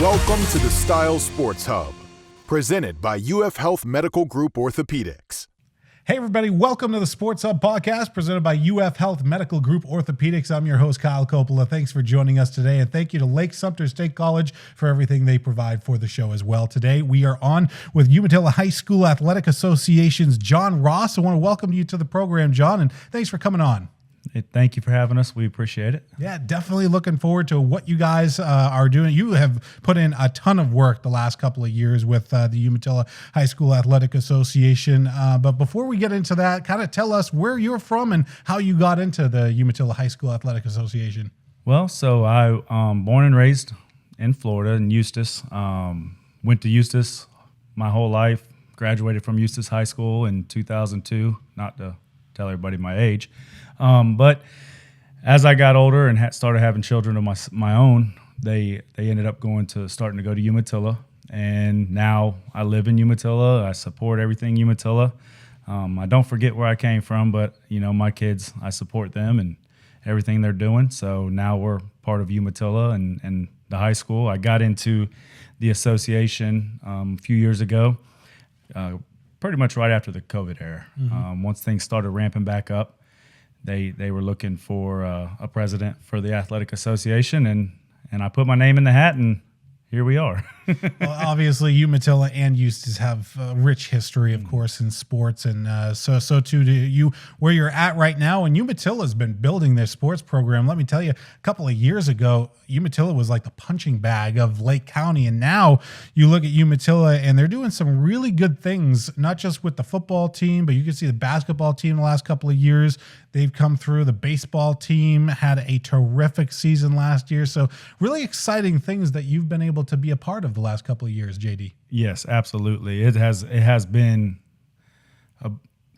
Welcome to the Style Sports Hub, presented by UF Health Medical Group Orthopaedics. Hey everybody, welcome to the Sports Hub podcast presented by UF Health Medical Group Orthopaedics. I'm your host, Kyle Coppola. Thanks for joining us today, and thank you to Lake Sumter State College for everything they provide for the show as well. Today, we are on with Umatilla High School Athletic Association's John Ross. I want to welcome you to the program, John, and thanks for coming on. Hey, thank you for having us. We appreciate it. Yeah, definitely looking forward to what you guys are doing. You have put in a ton of work the last couple of years with the Umatilla High School Athletic Association. But before we get into that, kind of tell us where you're from and how you got into the Umatilla High School Athletic Association. Well, so I born and raised in Florida in Eustis. Went to Eustis my whole life. Graduated from Eustis High School in 2002. Not to tell everybody my age. But as I got older and started having children of my own, they ended up starting to go to Umatilla. And now I live in Umatilla. I support everything Umatilla. I don't forget where I came from, but, my kids, I support them and everything they're doing. So now we're part of Umatilla and the high school. I got into the association a few years ago, pretty much right after the COVID era. Mm-hmm. Once things started ramping back up, they were looking for a president for the athletic association, and I put my name in the hat, and here we are. Well, obviously, Umatilla and Eustis have a rich history, of course, in sports, and so too do you. Where you're at right now, and Umatilla has been building their sports program. Let me tell you, a couple of years ago, Umatilla was like the punching bag of Lake County, and now you look at Umatilla, and they're doing some really good things, not just with the football team, but you can see the basketball team the last couple of years. They've come through. The baseball team had a terrific season last year. So really exciting things that you've been able to be a part of the last couple of years, JD. Yes, absolutely. It has been,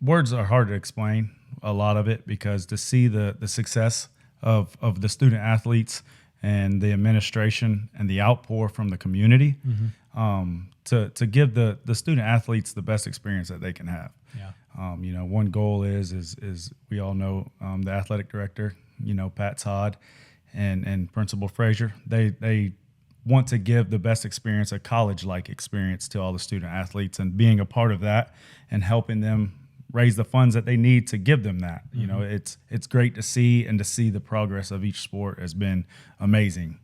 words are hard to explain, a lot of it, because to see the success of the student athletes and the administration and the outpour from the community, to give the student athletes the best experience that they can have. Yeah. One goal is we all know the athletic director, Pat Todd and Principal Frazier. They want to give the best experience, a college-like experience, to all the student athletes, and being a part of that and helping them raise the funds that they need to give them that. It's great to see, and to see the progress of each sport has been amazing.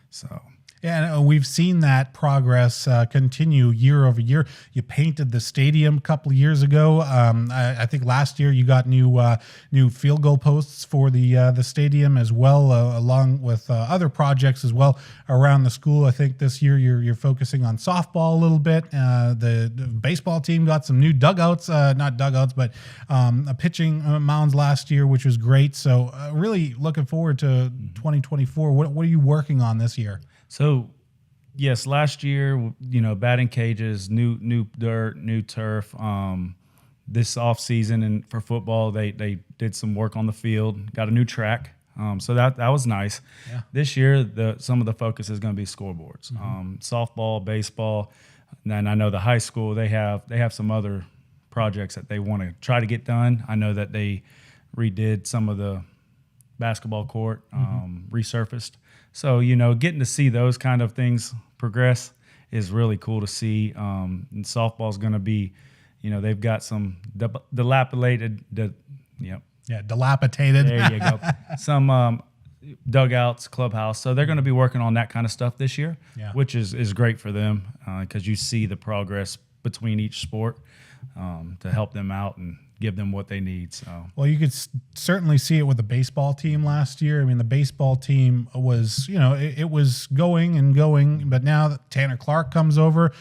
So. Yeah, and we've seen that progress continue year over year. You painted the stadium a couple of years ago. I think last year you got new field goal posts for the stadium as well, along with other projects as well around the school. I think this year you're focusing on softball a little bit. The baseball team got some new dugouts, not dugouts, but pitching mounds last year, which was great. So really looking forward to 2024. What are you working on this year? So, yes, last year, batting cages, new dirt, new turf. This off season and for football, they did some work on the field, got a new track. So that was nice. Yeah. This year, some of the focus is going to be scoreboards, softball, baseball. And I know the high school, they have some other projects that they want to try to get done. I know that they redid some of the basketball court, resurfaced. So, getting to see those kind of things progress is really cool to see. And softball's going to be, they've got some dilapidated. Dilapidated. There you go. Some dugouts, clubhouse. So they're going to be working on that kind of stuff this year, which is great for them, because you see the progress between each sport to help them out and give them what they need. So, well, you could certainly see it with the baseball team last year. I mean, the baseball team was, it was going, but now that Tanner Clark comes over,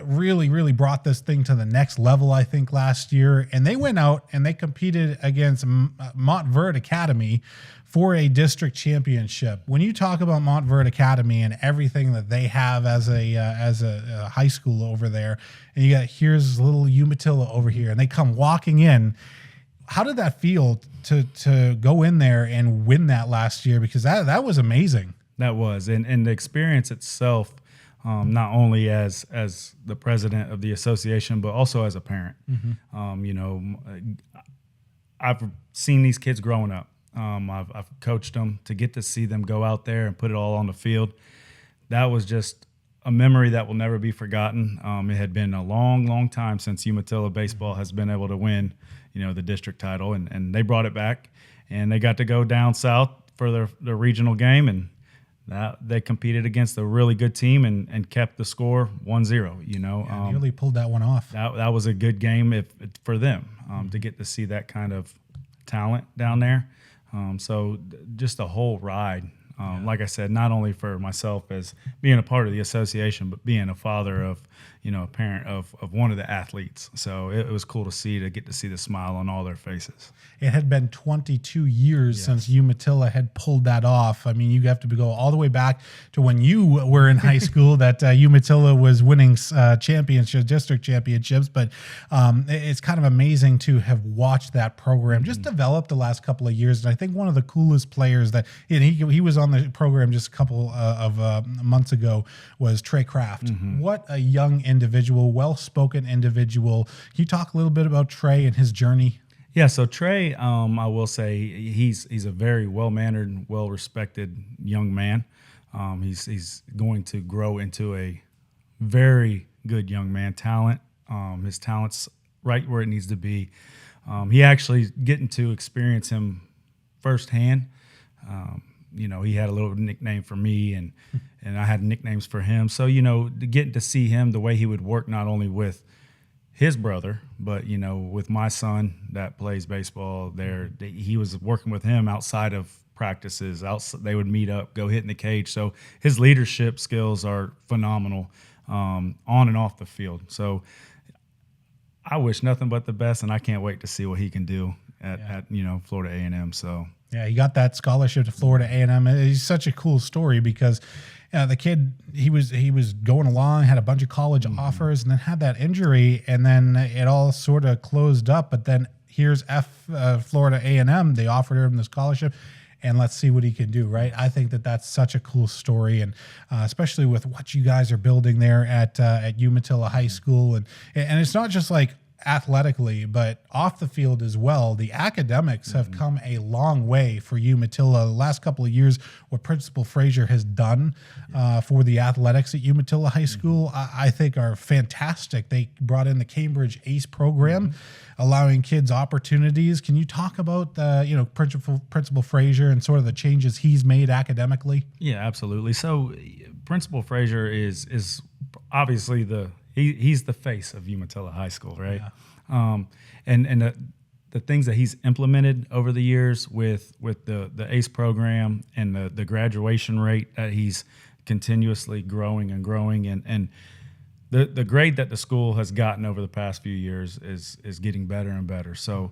really brought this thing to the next level, I think, last year. And they went out and they competed against Montverde Academy for a district championship. When you talk about Montverde Academy and everything that they have as a high school over there, and you got here's little Umatilla over here, and they come walking in. How did that feel to go in there and win that last year? Because that was amazing. That was, and the experience itself, not only as the president of the association, but also as a parent. I've seen these kids growing up. I've coached them to get to see them go out there and put it all on the field. That was just a memory that will never be forgotten. It had been a long, long time since Umatilla baseball has been able to win, the district title, and they brought it back, and they got to go down south for the regional game, and they competed against a really good team and kept the score 1-0. Nearly pulled that one off. That was a good game for them to get to see that kind of talent down there. So just a whole ride. Like I said, not only for myself as being a part of the association, but being a father of, a parent of one of the athletes. So it was cool to get to see the smile on all their faces. It had been 22 years since Umatilla had pulled that off. I mean, you have to go all the way back to when you were in high school that Umatilla was winning district championships. But it's kind of amazing to have watched that program just develop the last couple of years. And I think one of the coolest players he was on the program just a couple of months ago was Trey Kraft. What a young individual, well-spoken individual. Can you talk a little bit about Trey and his journey? Yeah, so Trey, I will say he's a very well-mannered, well-respected young man. He's going to grow into a very good young man. His talent's right where it needs to be. He actually getting to experience him firsthand. He had a little nickname for me, and I had nicknames for him. So, getting to see him, the way he would work not only with his brother, but, with my son that plays baseball there, he was working with him outside of practices. They would meet up, go hit in the cage. So his leadership skills are phenomenal on and off the field. So I wish nothing but the best, and I can't wait to see what he can do at Florida A&M. So. Yeah, he got that scholarship to Florida A&M. It's such a cool story because the kid, he was going along, had a bunch of college offers, and then had that injury, and then it all sort of closed up. But then here's Florida A&M. They offered him the scholarship, and let's see what he can do, right? I think that's such a cool story, and especially with what you guys are building there at Umatilla High School, and it's not just like athletically, but off the field as well. The academics have come a long way for Umatilla. The last couple of years, what Principal Frazier has done for the athletics at Umatilla High School, I think are fantastic. They brought in the Cambridge ACE program, allowing kids opportunities. Can you talk about Principal Frazier and sort of the changes he's made academically? Yeah, absolutely. So Principal Frazier is obviously he's the face of Umatilla High School, right? Yeah. And the things that he's implemented over the years with the ACE program and the graduation rate that he's continuously growing and the grade that the school has gotten over the past few years is getting better and better. So,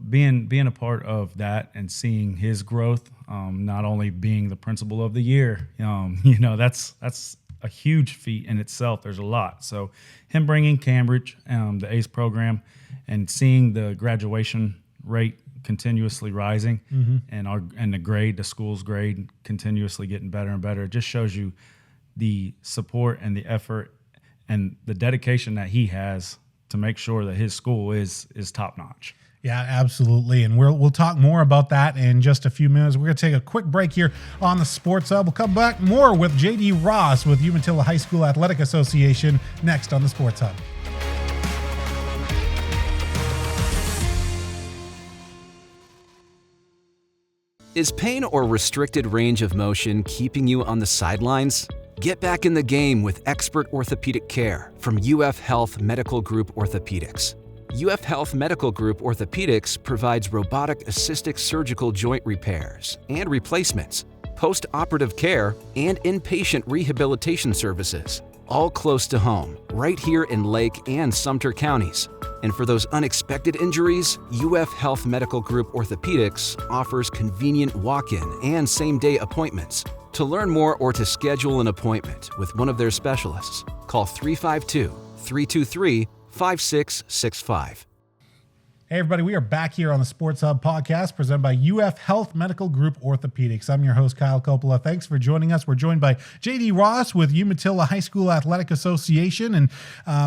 being a part of that and seeing his growth, not only being the principal of the year, that's a huge feat in itself. There's a lot. So him bringing Cambridge, the ACE program, and seeing the graduation rate continuously rising, and the school's grade continuously getting better and better, it just shows you the support and the effort and the dedication that he has to make sure that his school is top notch. Yeah, absolutely. And we'll talk more about that in just a few minutes. We're going to take a quick break here on the Sports Hub. We'll come back more with J.D. Ross with Umatilla High School Athletic Association next on the Sports Hub. Is pain or restricted range of motion keeping you on the sidelines? Get back in the game with expert orthopedic care from UF Health Medical Group Orthopaedics. UF Health Medical Group Orthopaedics provides robotic-assisted surgical joint repairs and replacements, post-operative care, and inpatient rehabilitation services, all close to home, right here in Lake and Sumter counties. And for those unexpected injuries, UF Health Medical Group Orthopaedics offers convenient walk-in and same-day appointments. To learn more or to schedule an appointment with one of their specialists, call 352-323-5665. Hey, everybody, we are back here on the Sports Hub podcast presented by UF Health Medical Group Orthopaedics. I'm your host, Kyle Coppola. Thanks for joining us. We're joined by J.D. Ross with Umatilla High School Athletic Association, and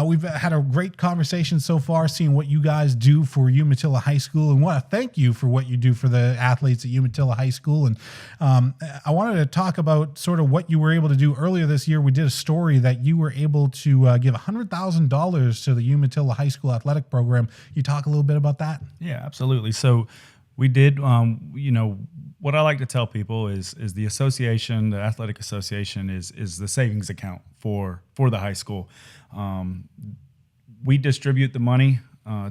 we've had a great conversation so far, seeing what you guys do for Umatilla High School, and want to thank you for what you do for the athletes at Umatilla High School. And I wanted to talk about sort of what you were able to do earlier this year. We did a story that you were able to give $100,000 to the Umatilla High School athletic program. You talk a little bit about that? Yeah, absolutely. So we did, what I like to tell people is the association, the athletic association is the savings account for the high school. We distribute the money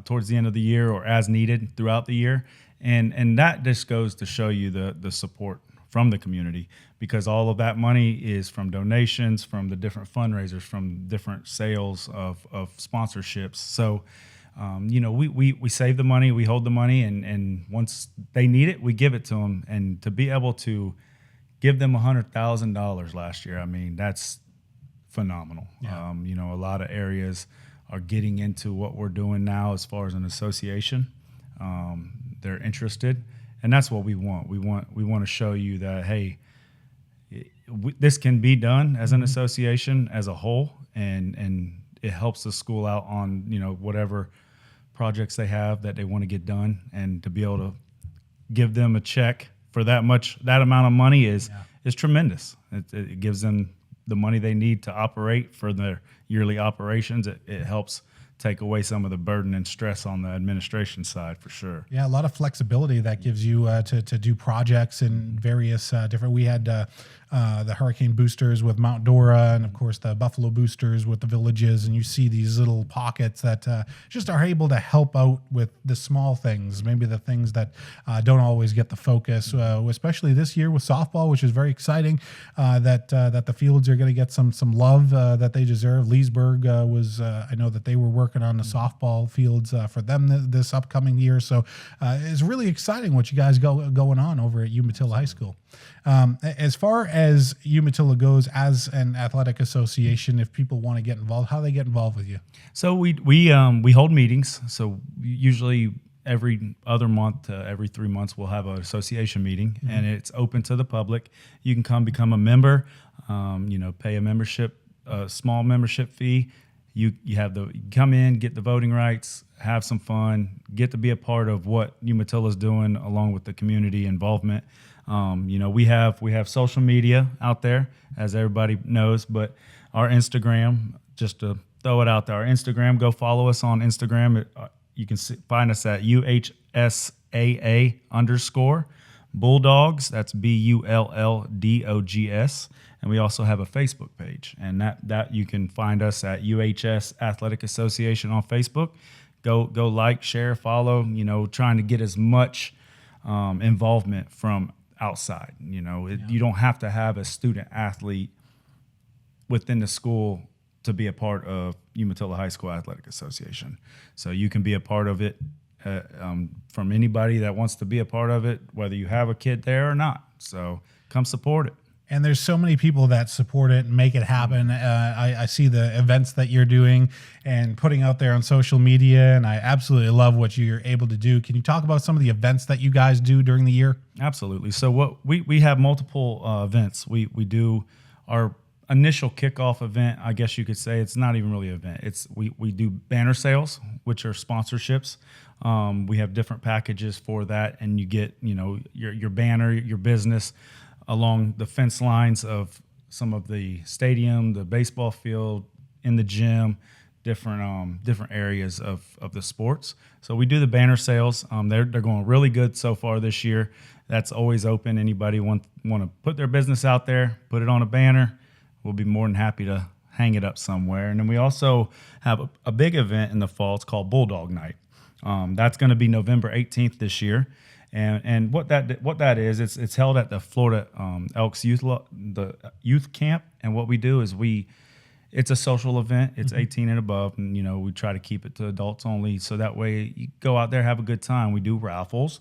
towards the end of the year or as needed throughout the year. And that just goes to show you the support from the community, because all of that money is from donations, from the different fundraisers, from different sales of sponsorships. So we save the money, we hold the money, and once they need it, we give it to them. And to be able to give them $100,000 last year, I mean, that's phenomenal. Yeah. A lot of areas are getting into what we're doing now as far as an association. They're interested, and that's what we want. We want to show you that, hey, this can be done as an association as a whole, and it helps the school out on whatever projects they have that they want to get done, and to be able to give them a check for that amount of money is tremendous. It gives them the money they need to operate for their yearly operations. It helps take away some of the burden and stress on the administration side, for sure. Yeah, a lot of flexibility that gives you to do projects in various different. We had the hurricane boosters with Mount Dora, and of course the Buffalo boosters with the villages, and you see these little pockets that just are able to help out with the small things, maybe the things that don't always get the focus, especially this year with softball, which is very exciting, that the fields are going to get some love that they deserve. Leesburg was, I know that they were working on the softball fields for them this upcoming year, so it's really exciting what you guys going on over at Umatilla High School. As far as Umatilla goes as an athletic association, if people want to get involved, how do they get involved with you? So we hold meetings. So usually every other month, every 3 months, we'll have an association meeting, and it's open to the public. You can come become a member, pay a membership, a small membership fee. You come in, get the voting rights, have some fun, get to be a part of what Umatilla is doing, along with the community involvement. We have social media out there, as everybody knows, but our Instagram, just to throw it out there, our Instagram, go follow us on Instagram. You can find us at UHSAA_Bulldogs. That's BULLDOGS. And we also have a Facebook page, and that you can find us at UHS Athletic Association on Facebook. Go like, share, follow, trying to get as much involvement from outside. You don't have to have a student athlete within the school to be a part of Umatilla High School Athletic Association. So you can be a part of it from anybody that wants to be a part of it, whether you have a kid there or not. So come support it. And there's so many people that support it and make it happen. I see the events that you're doing and putting out there on social media, and I absolutely love what you're able to do. Can you talk about some of the events that you guys do during the year? Absolutely. So what we have multiple events. We do our initial kickoff event. I guess you could say it's not even really an event. We do banner sales, which are sponsorships. We have different packages for that, and you get your banner, your business, along the fence lines of some of the stadium, the baseball field, in the gym, different areas of the sports. So we do the banner sales. They're going really good so far this year. That's always open. Anybody want to put their business out there, put it on a banner, we'll be more than happy to hang it up somewhere. And then we also have a big event in the fall. It's called Bulldog Night. That's going to be November 18th this year. And what that is, it's held at the Florida Elks youth camp. And what we do is it's a social event. It's 18 and above, and we try to keep it to adults only, so that way you go out there, have a good time. We do raffles,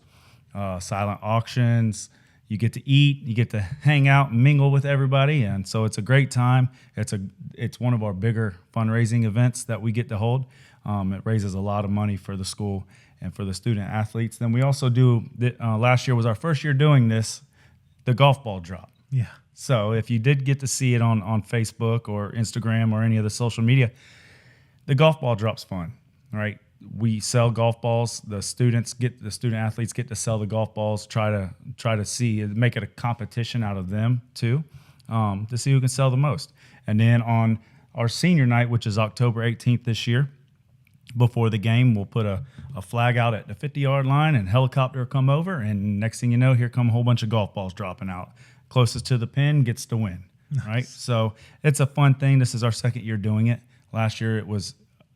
silent auctions. You get to eat, you get to hang out and mingle with everybody, and so it's a great time. It's one of our bigger fundraising events that we get to hold. It raises a lot of money for the school and for the student athletes. Then we also do, last year was our first year doing this, the golf ball drop. Yeah. So if you did get to see it on Facebook or Instagram or any of the social media, the golf ball drop's fun, right? We sell golf balls. The student athletes get to sell the golf balls. Try to make it a competition out of them too, to see who can sell the most. And then on our senior night, which is October 18th this year, before the game, we'll put a flag out at the 50-yard line, and helicopter will come over, and next thing you know, here come a whole bunch of golf balls dropping out. Closest to the pin gets to win, right? So it's a fun thing. This is our second year doing it. Last year it was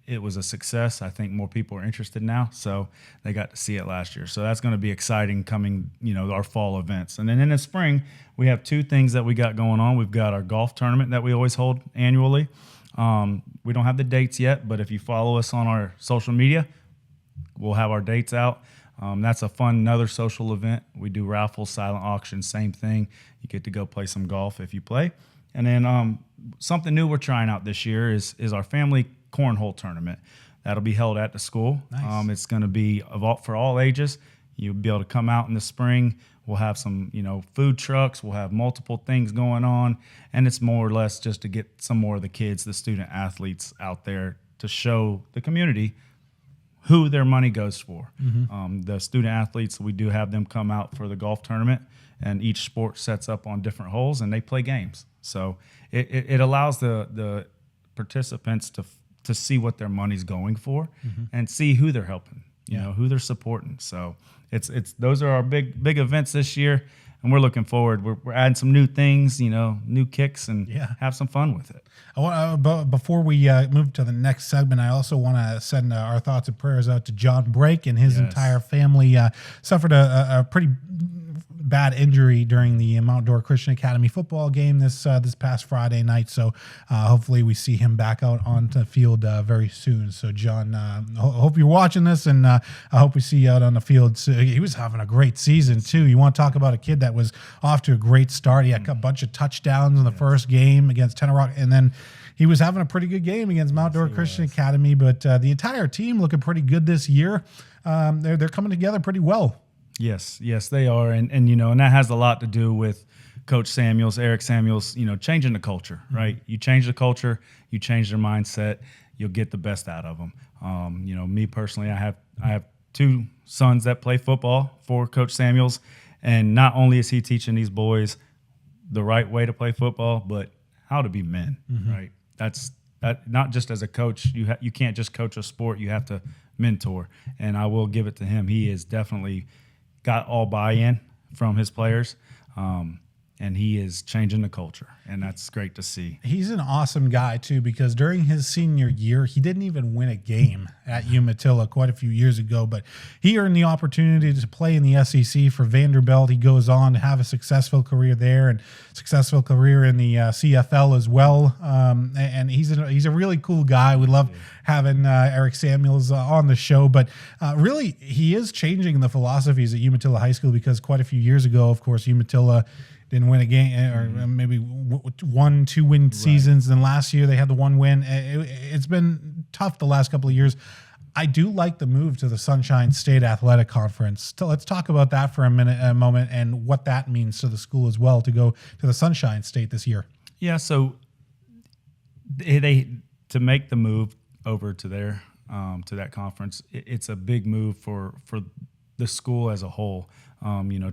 a success. I think more people are interested now, so they got to see it last year. So that's going to be exciting coming, our fall events. And then in the spring, we have two things that we got going on. We've got our golf tournament that we always hold annually. We don't have the dates yet, but if you follow us on our social media, we'll have our dates out. That's a fun, another social event. We do raffles, silent auction, same thing. You get to go play some golf if you play. And then something new we're trying out this year is our family cornhole tournament. That'll be held at the school. Nice. It's going to be for all ages. You'll be able to come out in the spring. We'll have some, food trucks. We'll have multiple things going on. And it's more or less just to get some more of the kids, the student athletes out there to show the community who their money goes for. Mm-hmm. The student athletes, we do have them come out for the golf tournament, and each sport sets up on different holes, and they play games. So it allows the participants to see what their money's going for, mm-hmm. and see who they're helping, who they're supporting. So it's those are our big events this year, and we're looking forward. We're adding some new things, new kicks, and have some fun with it. Before we move to the next segment, I also want to send our thoughts and prayers out to John Brake and his entire family. Suffered a pretty bad injury during the Mount Dora Christian Academy football game this past Friday night. So hopefully we see him back out onto the field very soon. So John, hope you're watching this, and I hope we see you out on the field. So he was having a great season too. You want to talk about a kid that was off to a great start. He had a bunch of touchdowns in the first game against Tenor Rock, and then he was having a pretty good game against Mount Dora Christian Academy. But the entire team looking pretty good this year. They're coming together pretty well. Yes, they are, and and that has a lot to do with Coach Eric Samuels, changing the culture, right? You change the culture, you change their mindset, you'll get the best out of them. Me personally, I have two sons that play football for Coach Samuels, and not only is he teaching these boys the right way to play football, but how to be men, mm-hmm. right? That's not just as a coach. You can't just coach a sport. You have to mentor, and I will give it to him. He is definitely got all buy-in from his players, and he is changing the culture, and that's great to see. He's an awesome guy, too, because during his senior year, he didn't even win a game at Umatilla quite a few years ago, but he earned the opportunity to play in the SEC for Vanderbilt. He goes on to have a successful career there and successful career in the CFL as well, and he's a really cool guy. We love having Eric Samuels on the show, but really, he is changing the philosophies at Umatilla High School, because quite a few years ago, of course, Umatilla didn't win a game, or maybe 1-2 win seasons. Then last year they had the one win. It's been tough the last couple of years. I do like the move to the Sunshine State Athletic Conference. So let's talk about that for a moment, and what that means to the school as well to go to the Sunshine State this year. Yeah, so they to make the move over to their to that conference, it's a big move for the school as a whole.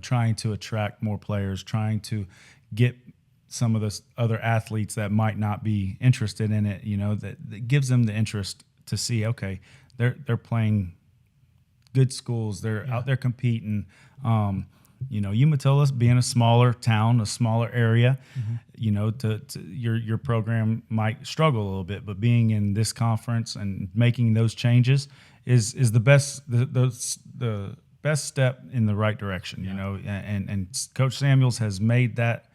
Trying to attract more players, trying to get some of the other athletes that might not be interested in it, that gives them the interest to see, okay, they're playing good schools, they're out there competing. Umatilla being a smaller town, a smaller area, mm-hmm. Your program might struggle a little bit, but being in this conference and making those changes is the best the best step in the right direction, and Coach Samuels has made that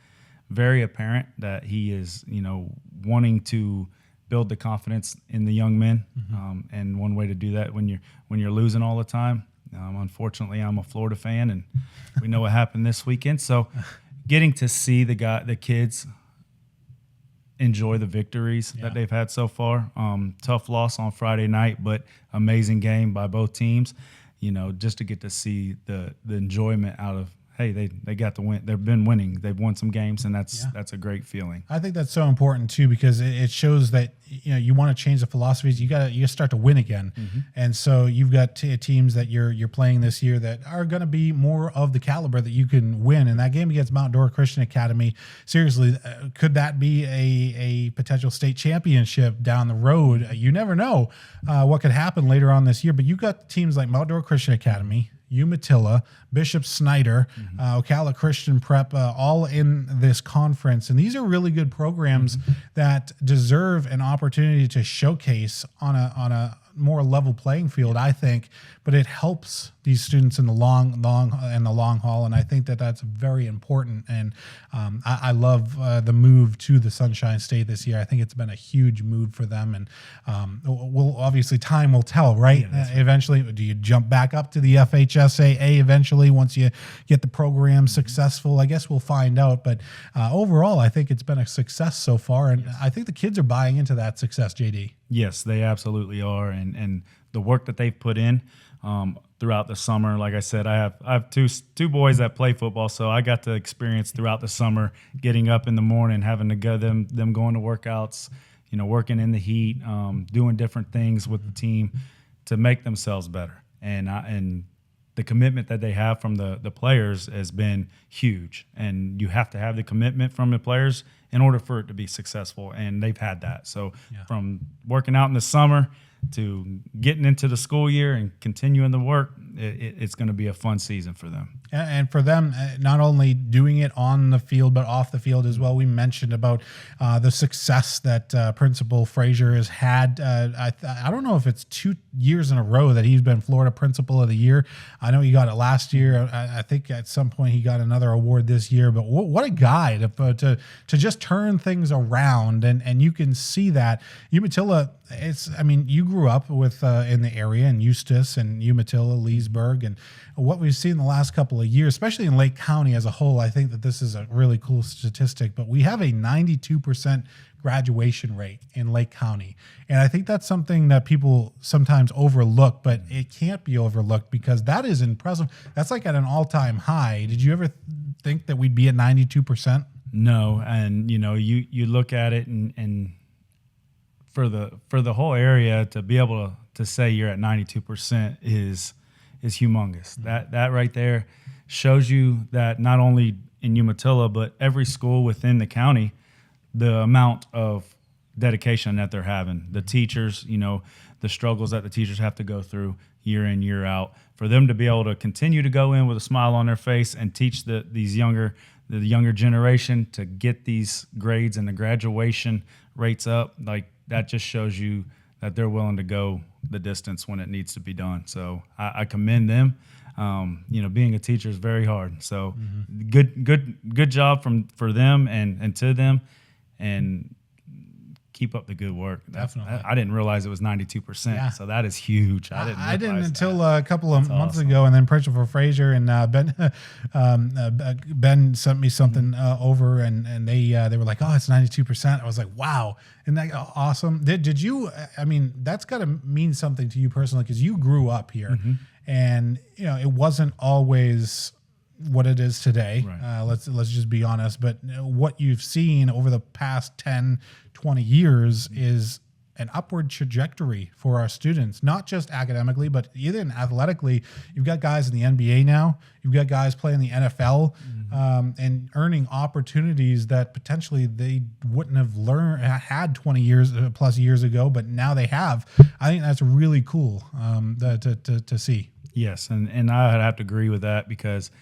very apparent, that he is, wanting to build the confidence in the young men. Mm-hmm. And one way to do that when you're losing all the time. Unfortunately, I'm a Florida fan, and we know what happened this weekend. So getting to see the kids enjoy the victories that they've had so far. Tough loss on Friday night, but amazing game by both teams. Just to get to see the enjoyment out of, hey, they got to win. They've been winning. They've won some games, and that's a great feeling. I think that's so important too, because it shows that you want to change the philosophies. You start to win again, and so you've got teams that you're playing this year that are going to be more of the caliber that you can win. And that game against Mount Dora Christian Academy, seriously, could that be a potential state championship down the road? You never know what could happen later on this year. But you got teams like Mount Dora Christian Academy, Umatilla, Bishop Snyder, Ocala Christian Prep, all in this conference. And these are really good programs that deserve an opportunity to showcase on a more level playing field, I think. But it helps these students in the long haul, and I think that that's very important. And I love the move to the Sunshine State this year. I think it's been a huge move for them, and obviously time will tell, right? Yeah, right. Eventually, do you jump back up to the FHSAA eventually once you get the program successful? I guess we'll find out. But overall, I think it's been a success so far, and I think the kids are buying into that success, JD. Yes, they absolutely are, and the work that they've put in throughout the summer. Like I said, I have two boys that play football, so I got to experience throughout the summer getting up in the morning, having to go them going to workouts, working in the heat, doing different things with the team to make themselves better. And the commitment that they have from the players has been huge. And you have to have the commitment from the players in order for it to be successful. And they've had that. So from working out in the summer to getting into the school year and continuing the work, it's going to be a fun season for them. And for them, not only doing it on the field, but off the field as well. We mentioned about the success that Principal Frazier has had. I don't know if it's 2 years in a row that he's been Florida Principal of the Year. I know he got it last year. I think at some point he got another award this year. But what a guy to just turn things around. And you can see that. Umatilla, you grew up with in the area in Eustis and Umatilla, Leesburg, and what we've seen in the last couple of years, especially in Lake County as a whole, I think that this is a really cool statistic, but we have a 92% graduation rate in Lake County. And I think that's something that people sometimes overlook, but it can't be overlooked because that is impressive. That's like at an all-time high. Did you ever think that we'd be at 92%? No, and you look at it and for the whole area to be able to say you're at 92% is humongous. That right there shows you that not only in Umatilla, but every school within the county, the amount of dedication that they're having. The teachers, the struggles that the teachers have to go through year in, year out, for them to be able to continue to go in with a smile on their face and teach the younger generation to get these grades and the graduation rates up, like that just shows you that they're willing to go the distance when it needs to be done. So I commend them. Being a teacher is very hard. So good job for them and to them, and keep up the good work. Definitely. I didn't realize it was 92%. Yeah. So that is huge. I didn't until a couple of months ago, and then Principal Frazier and Ben sent me something over, and they were like, "Oh, it's 92%." I was like, "Wow!" Isn't that awesome? Did you? That's got to mean something to you personally because you grew up here, and it wasn't always what it is today. Right. Let's just be honest. But what you've seen over the past 10, 20 years is an upward trajectory for our students, not just academically, but even athletically. You've got guys in the NBA now. You've got guys playing the NFL and earning opportunities that potentially they wouldn't have had 20 years plus years ago, but now they have. I think that's really cool to see. Yes, and I have to agree with that because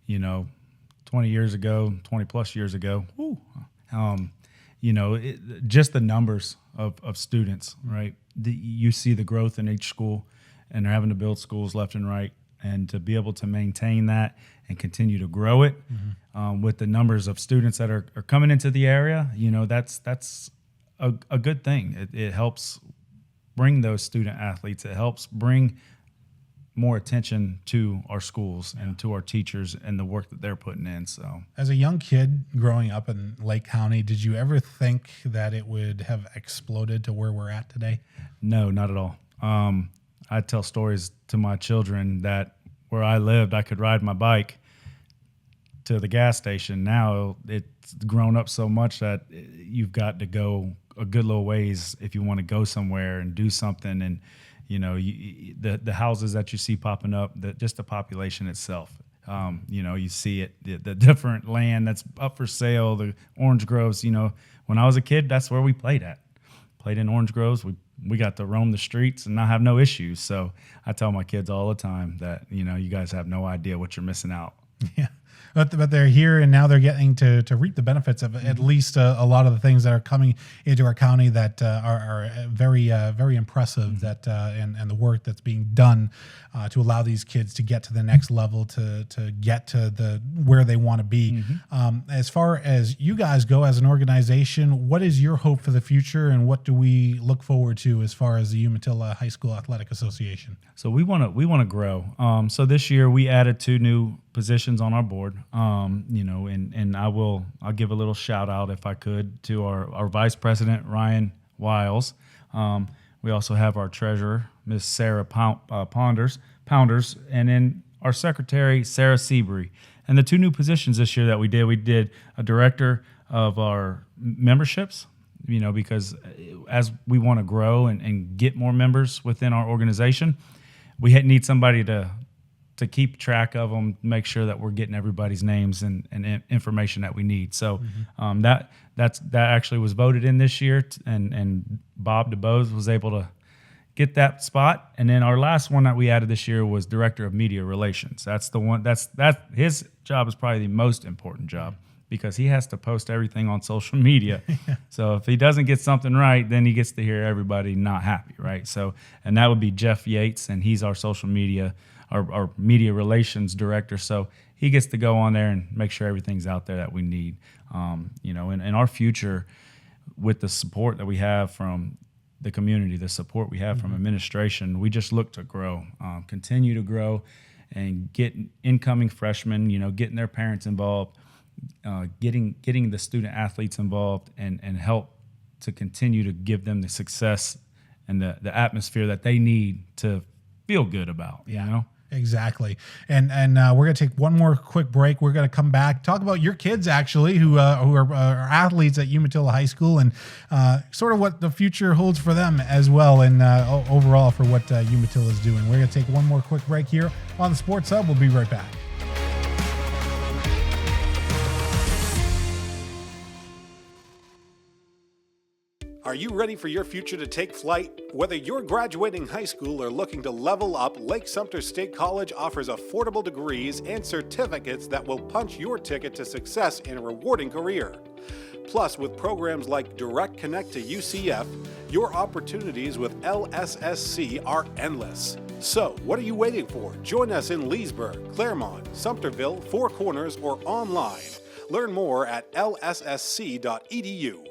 20 years ago, 20 plus years ago, just the numbers of students, right? You see the growth in each school, and they're having to build schools left and right, and to be able to maintain that and continue to grow it with the numbers of students that are coming into the area, that's a good thing. It helps bring those student athletes. It helps bring more attention to our schools and to our teachers and the work that they're putting in. So As a young kid growing up in Lake County, did you ever think that it would have exploded to where we're at today? no, not at all. I tell stories to my children that where I lived, I could ride my bike to the gas station. Now it's grown up so much that you've got to go a good little ways if you want to go somewhere and do something. And the houses that you see popping up, just the population itself. You see it, the different land that's up for sale, the orange groves. When I was a kid, that's where we played at. Played in orange groves. We got to roam the streets and not have no issues. So I tell my kids all the time that, you guys have no idea what you're missing out. Yeah. But they're here, and now they're getting to reap the benefits of at least a lot of the things that are coming into our county that are very very impressive. That and the work that's being done to allow these kids to get to the next level, to get to where they want to be. As far as you guys go as an organization, what is your hope for the future, and what do we look forward to as far as the Umatilla High School Athletic Association? So we want to grow. So this year we added 2 new positions on our board. And I'll give a little shout out, if I could, to our vice president, Ryan Wiles. We also have our treasurer, Miss Sarah Pounders, and then our secretary, Sarah Seabury. And the 2 new positions this year that we did a director of our memberships, because as we want to grow and get more members within our organization, we need somebody to keep track of them, make sure that we're getting everybody's names and information that we need. So that actually was voted in this year, and Bob DeBose was able to get that spot. And then our last one that we added this year was Director of Media Relations. That's the one that his job is probably the most important job, because he has to post everything on social media. So if he doesn't get something right, then he gets to hear everybody not happy, right? So, and that would be Jeff Yates, and he's our social media, our media relations director. So he gets to go on there and make sure everything's out there that we need. In our future, with the support that we have from the community, the support we have from administration, we just look to grow, continue to grow, and get incoming freshmen, getting their parents involved, getting the student athletes involved, and help to continue to give them the success and the atmosphere that they need to feel good about, Exactly. And we're going to take one more quick break. We're going to come back, talk about your kids, actually, who are athletes at Umatilla High School, and sort of what the future holds for them as well, and overall for what Umatilla is doing. We're going to take one more quick break here on the Sports Hub. We'll be right back. Are you ready for your future to take flight? Whether you're graduating high school or looking to level up, Lake Sumter State College offers affordable degrees and certificates that will punch your ticket to success in a rewarding career. Plus, with programs like Direct Connect to UCF, your opportunities with LSSC are endless. So, what are you waiting for? Join us in Leesburg, Claremont, Sumterville, Four Corners, or online. Learn more at lssc.edu.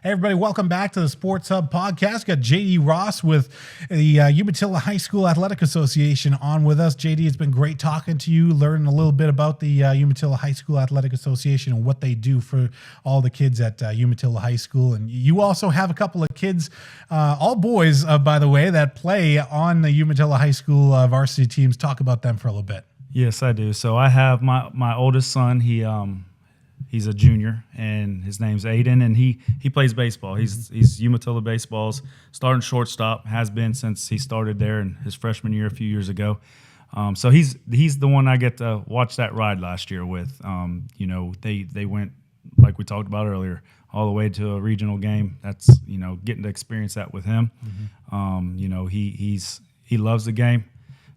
Hey everybody, welcome back to the Sports Hub podcast. Got JD Ross with the Umatilla High School Athletic Association on with us. JD, it's been great talking to you, learning a little bit about the Umatilla High School Athletic Association and what they do for all the kids at Umatilla High School. And you also have a couple of kids, all boys, by the way, that play on the Umatilla High School varsity teams. Talk about them for a little bit. Yes, I do. So I have my oldest son. He's a junior, and his name's Aiden, and he plays baseball. He's Umatilla baseball's starting shortstop, has been since he started there in his freshman year a few years ago. So he's the one I get to watch that ride last year with. They went, like we talked about earlier, all the way to a regional game. That's getting to experience that with him. He loves the game.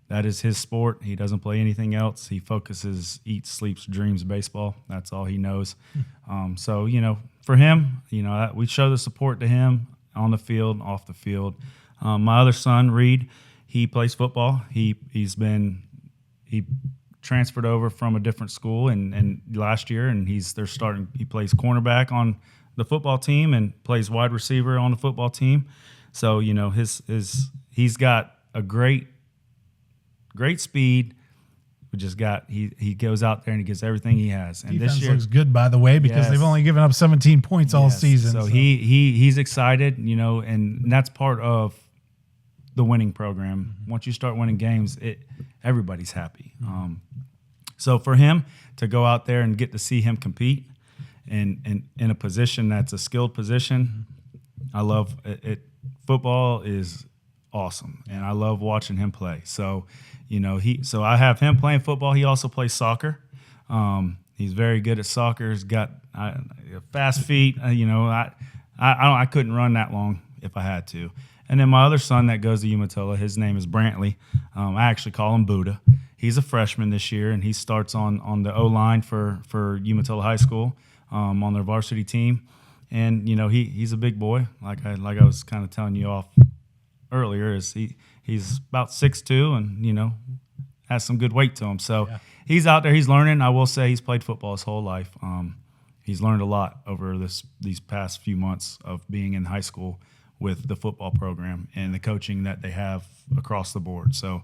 That is his sport. He doesn't play anything else. He focuses, eats, sleeps, dreams baseball. That's all he knows. For him, we show the support to him on the field, off the field. My other son, Reed, he plays football. He transferred over from a different school and last year, and he plays cornerback on the football team and plays wide receiver on the football team. So he's got a great great speed. We just got he goes out there and he gives everything he has. And Defense this year looks good, by the way, because Yes. they've only given up 17 points all Yes. season. So he's excited, and that's part of the winning program. Once you start winning games, everybody's happy. So for him to go out there and get to see him compete in a position that's a skilled position, I love it. Football is awesome, and I love watching him play. So, so I have him playing football. He also plays soccer. He's very good at soccer. He's got fast feet. I couldn't run that long if I had to. And then my other son that goes to Umatilla, his name is Brantley. I actually call him Buddha. He's a freshman this year, and he starts on the O-line for Umatilla High School on their varsity team. And he's a big boy. Like I was kind of telling you off earlier, he's about 6'2", and has some good weight to him. So he's out there, he's learning. I will say he's played football his whole life. He's learned a lot over these past few months of being in high school with the football program and the coaching that they have across the board. So,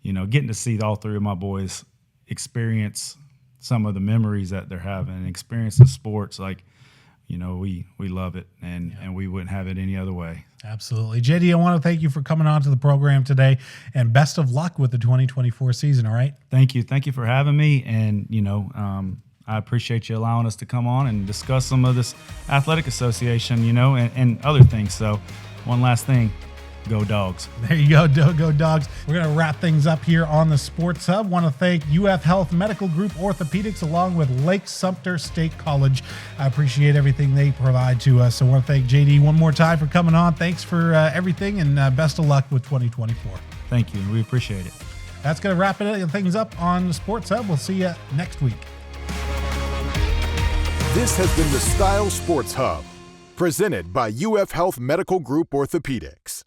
getting to see all three of my boys experience some of the memories that they're having and experience the sports, we love it, and we wouldn't have it any other way. Absolutely. JD, I want to thank you for coming on to the program today, and best of luck with the 2024 season, all right? Thank you. Thank you for having me, and, I appreciate you allowing us to come on and discuss some of this athletic association, and other things. So one last thing, go Dogs. There you go, go Dogs. We're going to wrap things up here on the Sports Hub. Want to thank UF Health Medical Group Orthopaedics along with Lake Sumter State College. I appreciate everything they provide to us. So I want to thank JD one more time for coming on. Thanks for everything, and best of luck with 2024. Thank you. We appreciate it. That's going to wrap things up on the Sports Hub. We'll see you next week. This has been the Style Sports Hub, presented by UF Health Medical Group Orthopedics.